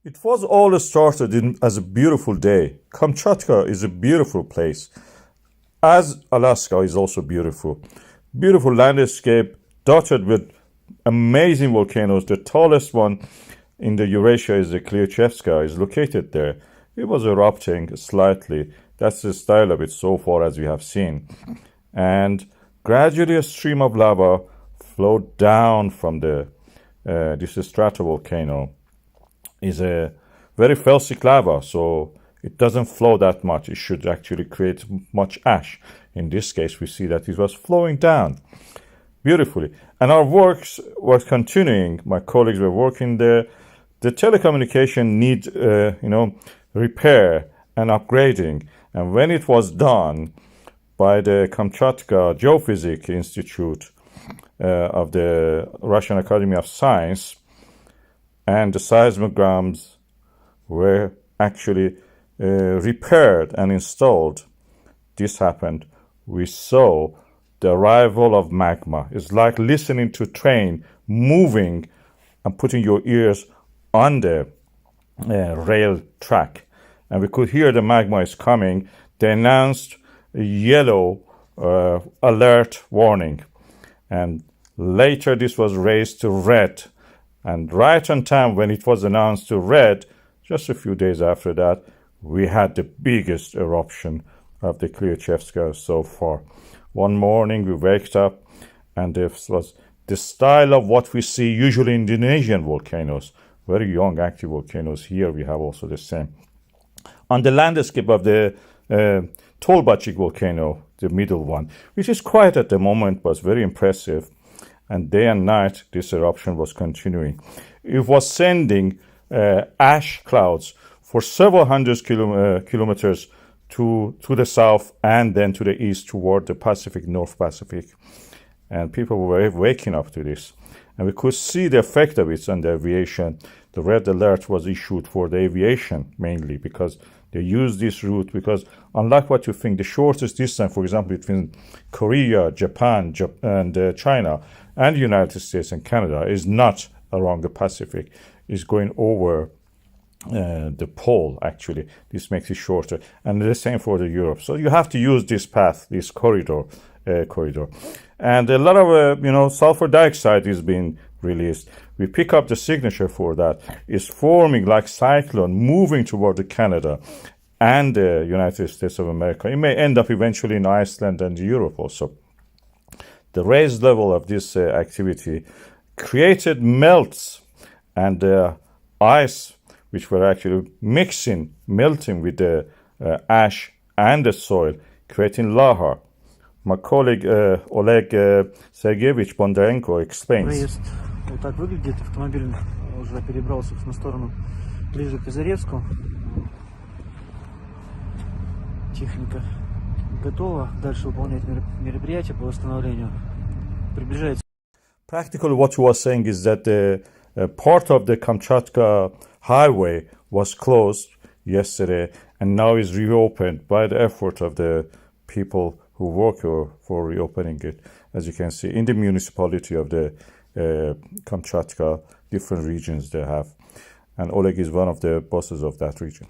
It was all started as a beautiful day. Kamchatka is a beautiful place, as Alaska is also beautiful. Beautiful landscape dotted with amazing volcanoes. The tallest one in the Eurasia is the Klyuchevskaya, is located there. It was erupting slightly. That's the style of it so far as we have seen. And gradually a stream of lava flowed down from this stratovolcano. Is a very felsic lava, so it doesn't flow that much. It should actually create much ash. In this case, we see that it was flowing down beautifully. And our works were continuing. My colleagues were working there. The telecommunication need, repair and upgrading. And when it was done by the Kamchatka Geophysics Institute of the Russian Academy of Science, and the seismograms were actually repaired and installed, this happened. We saw the arrival of magma. It's like listening to a train moving and putting your ears on the rail track. And we could hear the magma is coming. They announced a yellow alert warning. And later this was raised to red. And right on time when it was announced to red, just a few days after that, we had the biggest eruption of the Klyuchevskaya so far. One morning we waked up and this was the style of what we see usually in Indonesian volcanoes, very young active volcanoes. Here we have also the same. On the landscape of the Tolbachik volcano, the middle one, which is quiet at the moment, was very impressive. And day and night, this eruption was continuing. It was sending ash clouds for several hundred kilometers to the south and then to the east toward the Pacific, North Pacific. And people were waking up to this. And we could see the effect of it on the aviation. The red alert was issued for the aviation mainly because they use this route because unlike what you think, the shortest distance, for example, between Korea, Japan, and China, and the United States and Canada is not along the Pacific, is going over the pole, actually. This makes it shorter. And the same for the Europe. So you have to use this path, this corridor. And a lot of, sulfur dioxide is being released. We pick up the signature for that. It's forming like cyclone, moving toward the Canada and the United States of America. It may end up eventually in Iceland and Europe also. The raised level of this activity created melts and ice, which were actually melting with the ash and the soil, creating lahar. My colleague Oleg Sergeyevich Bondarenko explains. Проезд вот так выглядит. Автомобиль уже перебрался на сторону ближе к Озеревску. Техника готова дальше выполнять мероприятия по восстановлению. Приближается. Practically what you are saying is that the part of the Kamchatka highway was closed yesterday and now is reopened by the effort of the people who work for reopening it. As you can see, in the municipality of the Kamchatka, different regions they have. And Oleg is one of the bosses of that region.